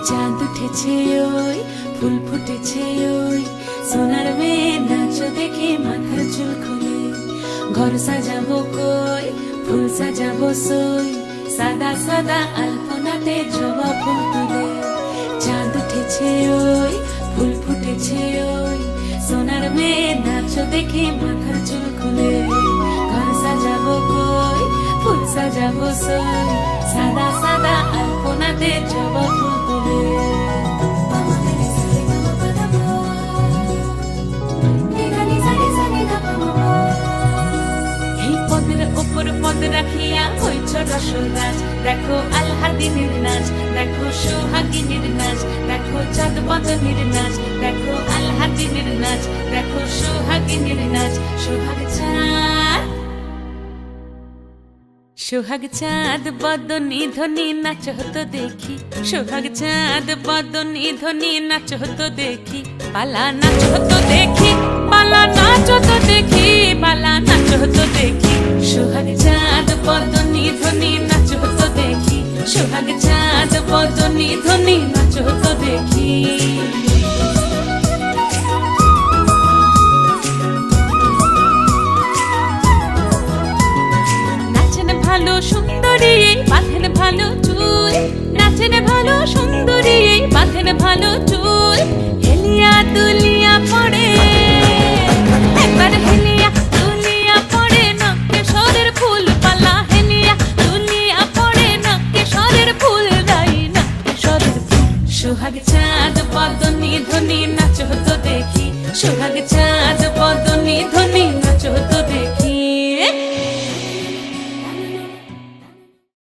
চাঁদ উঠেছে ওই ফুল ফুটেছে ওই সোনার মেয়ে নাচ দেখে মাথার চুল খুলে ঘর সাজাবো কই ফুল সাজাবো সই সাদা সাদা আলপনাতে জবা ফুল তুলে চাঁদ উঠেছে ওই ফুল ফুটেছে ওই সোনার মেয়ে নাচ দেখে মাথার চুল খুলে ঘর সাজাবো কই ফুল সাজাবো সই সাদা সাদা আলপনাতে জবা ফুল তুলে পদ রাখিয়া হইছ রসরাজ দেখো আলহাদিনের নাচ দেখো সোহাগিনীর নাচ দেখো চাঁদ বদনের নাচ দেখো আলহাদিনের নাচ দেখো সোহাগিনীর নাচ সোহাগ চাঁদ বদনী ধ্বনি নাচ হতো দেখি সোহাগ চাঁদ বদনী ধ্বনি নাচ হতো দেখি পালা নাচ হতো দেখি পালা নাচ হতো দেখি পালা নাচ হতো দেখি সোহাগ চাঁদ বদনী ধ্বনি নাচ হতো দেখি সোহাগ চাঁদ বদনী ধ্বনি নাচ হতো দেখি ভালো সুন্দরী বাঁধেন ভালো চুল নাচেন ভালো সুন্দরী বাঁধেন ভালো চুল হেলিয়া দুলিয়া পড়ে একবার হেলিয়া দুলিয়া পড়ে নকেশ্বরের ফুল পালা হেলিয়া দুলিয়া পড়ে নকেশ্বরের ফুল দাই নকেশ্বরের ফুল সোহাগ চাঁদ বদনী ধ্বনি নাচ হতো দেখি সোহাগ চাঁদ বদনী